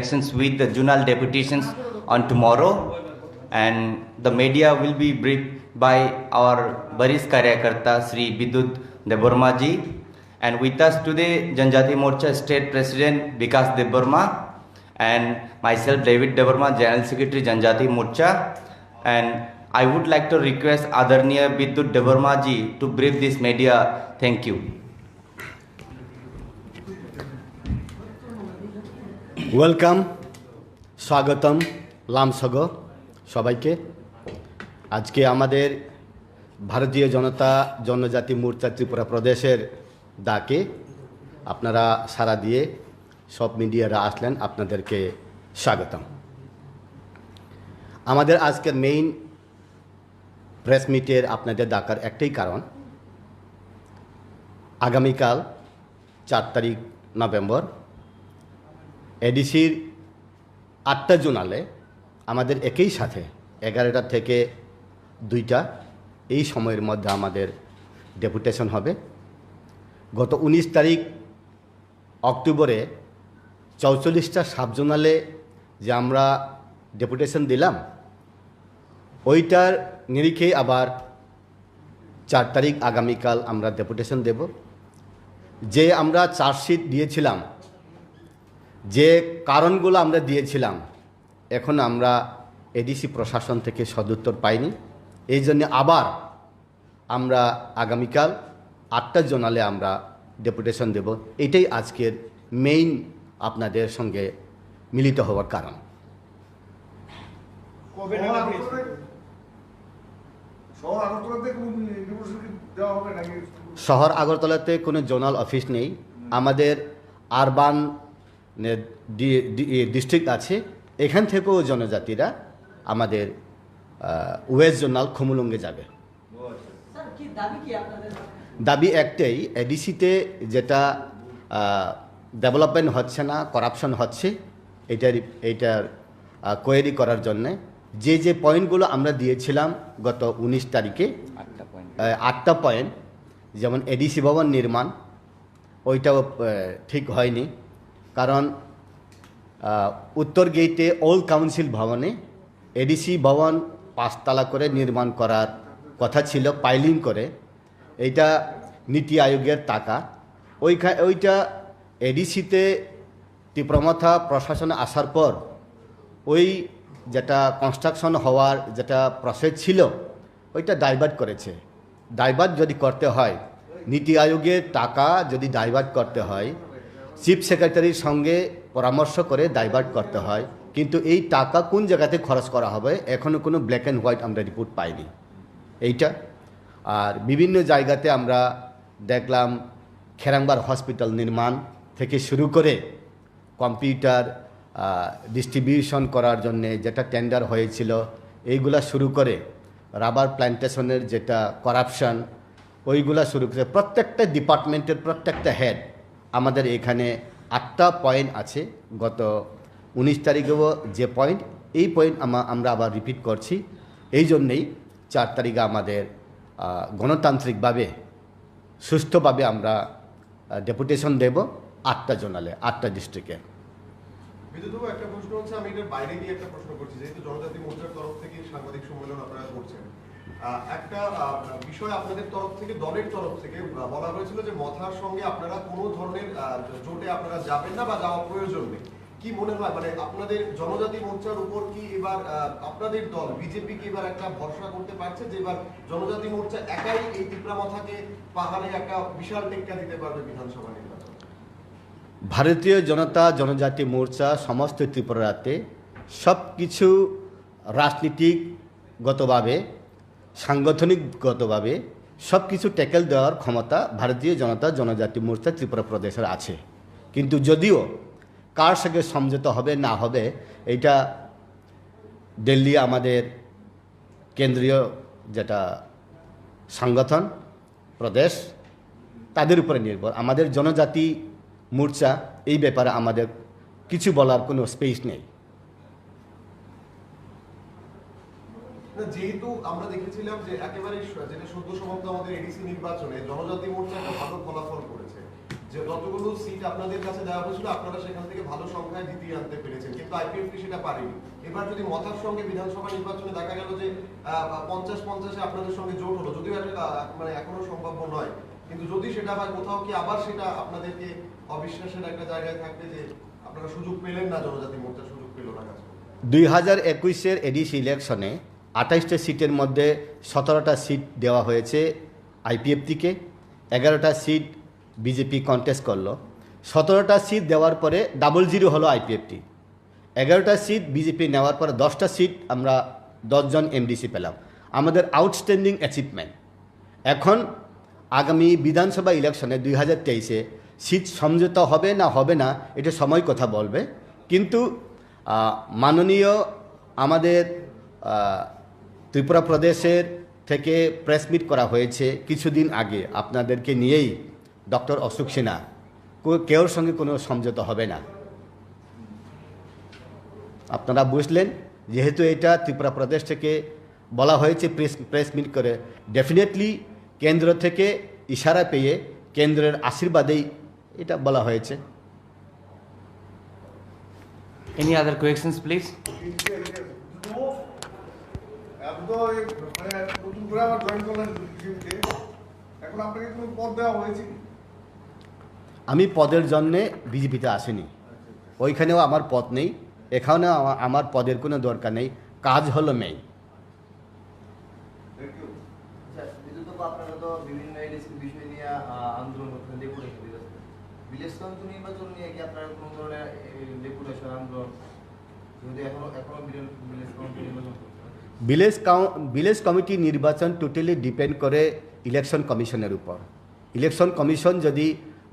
elections with the Zonal deputations on tomorrow, and the media will be briefed by our Baris Karyakarta Sri Bidut Deborma ji, and with us today Janajati Murcha State President Vikas Deborma and myself David Deborma, General Secretary Janajati Murcha, and I would like to request Adarniya Bidut Deborma ji to brief this media. Thank you. Welcome, স্বাগতম, লামসগ সবাইকে। আজকে আমাদের ভারতীয় জনজাতি মোর্চা ত্রিপুরা প্রদেশের ডাকে আপনারা সাড়া দিয়ে সব মিডিয়ারা আসলেন, আপনাদেরকে স্বাগতম। আমাদের আজকের মেইন প্রেস মিটের আপনাদের ডাকার একটাই কারণ, আগামীকাল 4 তারিখ নভেম্বর এডিসির 8টা জোনালে আমাদের একই সাথে 11টা থেকে 2টা এই সময়ের মধ্যে আমাদের ডেপুটেশন হবে। গত 19 তারিখ অক্টোবরে 44টা সাব জোনালে যে আমরা ডেপুটেশন দিলাম, ওইটার নিরিখে আবার 4 তারিখ আগামীকাল আমরা ডেপুটেশন দেব। যে আমরা চার্জশিট দিয়েছিলাম, যে কারণগুলো আমরা দিয়েছিলাম, এখন আমরা এডিসি প্রশাসন থেকে সদুত্তর পাইনি। এই জন্য আবার আমরা আগামীকাল 8টা জোনালে আমরা ডেপুটেশন দেব। এটাই আজকের মেইন আপনাদের সঙ্গে মিলিত হওয়ার কারণ। শহর আগরতলাতে কোনো জোনাল অফিস নেই। আমাদের আরবান ডিস্ট্রিক্ট আছে, এখান থেকেও জনজাতিরা আমাদের ওয়েস্ট জোনাল খুমুলুঙ্গে যাবে। দাবি একটাই, এডিসিতে যেটা ডেভেলপমেন্ট হচ্ছে না, করাপশন হচ্ছে, এইটার কোয়েরি করার জন্যে যে পয়েন্টগুলো আমরা দিয়েছিলাম গত 19 তারিখে, 8টা পয়েন্ট, যেমন এডিসি ভবন নির্মাণ, ওইটাও ঠিক হয়নি। কারণ উত্তর গেটে ওল্ড কাউন্সিল ভবনে এডিসি ভবন 5 তলা করে নির্মাণ করার কথা ছিল, পাইলিং করে। এইটা নীতি আয়োগের টাকা, ওইটা এডিসিতে তীব্রমাথা প্রশাসনে আসার পর ওই যেটা কনস্ট্রাকশন হওয়ার যেটা প্রসেস ছিল, ওইটা ডাইভার্ট করেছে। ডাইভার্ট যদি করতে হয়, নীতি আয়োগের টাকা যদি ডাইভার্ট করতে হয়, চিফ সেক্রেটারির সঙ্গে পরামর্শ করে ডাইভার্ট করতে হয়। কিন্তু এই টাকা কোন জায়গাতে খরচ করা হবে এখনও কোনো ব্ল্যাক অ্যান্ড হোয়াইট আমরা রিপোর্ট পাইনি এইটা। আর বিভিন্ন জায়গাতে আমরা দেখলাম খেরাংবার হসপিটাল নির্মাণ থেকে শুরু করে কম্পিউটার ডিস্ট্রিবিউশন করার জন্যে যেটা টেন্ডার হয়েছিল, এইগুলা শুরু করে রাবার প্ল্যান্টেশনের যেটা করাপশন, ওইগুলা শুরু করে প্রত্যেকটা ডিপার্টমেন্টের প্রত্যেকটা হেড আমাদের এখানে 8টা পয়েন্ট আছে। গত 19 তারিখেও যে পয়েন্ট, এই পয়েন্ট আমরা আবার রিপিট করছি। এই জন্যেই 4 তারিখে আমাদের গণতান্ত্রিকভাবে সুষ্ঠুভাবে আমরা ডেপুটেশন দেব 8টা জোনালে, 8টা ডিস্ট্রিক্টে। বিদ্যুৎ একটা প্রশ্ন হচ্ছে, আমি এটার বাইরে গিয়ে একটা প্রশ্ন করছি, যেহেতু জনজাতি মোর্চার তরফ থেকে সাংবাদিক সম্মেলন আপনারা করছেন, একটা বিষয় আপনাদের তরফ থেকে, দলের তরফ থেকে বলা হয়েছিল যে মথার সঙ্গে আপনারা কোনো ধরনের জোটে আপনারা যাবেন না বা যাওয়া প্রয়োজন নেই। কি মনে হয়, মানে আপনাদের জনজাতি মোর্চার উপর কি এবার আপনাদের দল বিজেপি কি এবার একটা ভরসা করতে পারছে যে এবার জনজাতি মোর্চা একাই এই ত্রিপুরামথাকে পাহাড়ে একটা বিশাল টেক্কা দিতে পারবে বিধানসভা নির্বাচন? ভারতীয় জনজাতি মোর্চা সমস্ত ত্রিপুরাতে সব কিছু রাজনীতিগতভাবে, সাংগঠনিকগতভাবে সব কিছু ট্যাকেল দেওয়ার ক্ষমতা ভারতীয় জনজাতি মোর্চা ত্রিপুরা প্রদেশের আছে। কিন্তু যদিও কার সঙ্গে সমঝোতা হবে না হবে, এটা দিল্লি আমাদের কেন্দ্রীয় যেটা সংগঠন প্রদেশ, তাদের উপরে নির্ভর। আমাদের জনজাতি মোর্চা এই ব্যাপারে আমাদের কিছু বলার কোনো স্পেস নেই। যেহেতু আমরা দেখেছিলাম যে একেবারে যেটা সদ্য সমাপ্ত আমাদের এডিসি নির্বাচনে জনজাতি মোর্চা একটা ভালো ফলাফল করেছে, যে যতগুলো সিট আপনাদের কাছে দেওয়া হয়েছিল আপনারা সেখান থেকে ভালো সংখ্যায় জিতিয়ে আনতে পেরেছেন, কিন্তু আইপিএফটি সেটা পারেনি। এবার যদি মতার সঙ্গে বিধানসভা নির্বাচনে দেখা গেল যে 50-50-এ আপনাদের সঙ্গে জোট হলো, যদিও এটা মানে এখনো সম্ভাব্য নয়, কিন্তু যদি সেটা হয় কোথাও কি আবার সেটা আপনাদেরকে অবিশ্বাসের একটা জায়গায় থাকবে যে আপনারা সুযোগ পেলেন না, জনজাতি মোর্চা সুযোগ পেল না কাজ করতে? 2021-এর এডিসি ইলেকশনে 28টা সিটের মধ্যে 17টা সিট দেওয়া হয়েছে আইপিএফটিকে, 11টা সিট বিজেপি কন্টেস্ট করলো। 17টা সিট দেওয়ার পরে 0-0 হলো আইপিএফটি। 11টা সিট বিজেপি নেওয়ার পরে 10টা সিট আমরা 10 জন এমডিসি পেলাম। আমাদের আউটস্ট্যান্ডিং অ্যাচিভমেন্ট। এখন আগামী বিধানসভা ইলেকশনে 2023-এ সিট সমঝোতা হবে না হবে না এটা সময় কথা বলবে, কিন্তু মাননীয় আমাদের ত্রিপুরা প্রদেশের থেকে প্রেস মিট করা হয়েছে কিছুদিন আগে, আপনাদেরকে নিয়েই ডক্টর অশোক সিনহা, কেউর সঙ্গে কোনো সমঝোতা হবে না। আপনারা বুঝলেন, যেহেতু এটা ত্রিপুরা প্রদেশ থেকে বলা হয়েছে প্রেস মিট করে, ডেফিনেটলি কেন্দ্র থেকে ইশারা পেয়ে কেন্দ্রের আশীর্বাদেই এটা বলা হয়েছে। Any other questions, please? আমি পদের জন্যে বিজেপিতে আসিনি, ওইখানেও আমার পদ নেই, এখানেও আমার পদের কোনো দরকার নেই, কাজ হলো মেইন। আপনারা তো বিভিন্ন বিষয় নিয়ে আন্দোলন করতেন, ডেপুটেশন ভিলেজ কাউন্সিল নির্বাচন নিয়ে কি আপনারা কোনো ধরনের ডেপুটেশন আন্দোলন, যদি এখনো ভিলেজ কাউন্সিল নির্বাচন ভিলেজ কমিটি নির্বাচন টোটালি ডিপেন্ড করে ইলেকশন কমিশনের উপর। ইলেকশন কমিশন যদি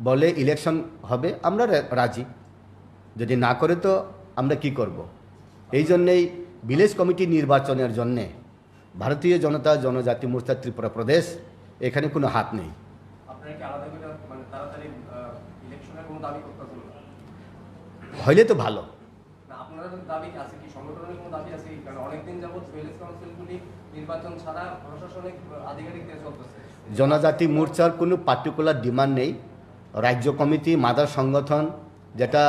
বলে ইলেকশন হবে, আমরা রাজি, যদি না করে তো আমরা কি করব। এই জন্যেই ভিলেজ কমিটি নির্বাচনের জন্যে ভারতীয় জনতা জনজাতি মোর্চা ত্রিপুরা প্রদেশ এখানে কোনো হাত নেই। হইলে তো ভালো। জনজাতি মোর্চার কোনো পার্টিকুলার ডিমান্ড নেই, রাজ্য কমিটি মাদার সংগঠন যেটা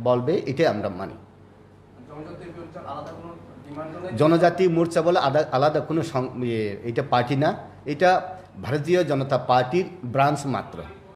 বলবে এটাই আমরা মানি। জনজাতি মোর্চা বলে আলাদা কোনো এটা পার্টি না, এটা ভারতীয় জনতা পার্টির ব্রাঞ্চ মাত্র।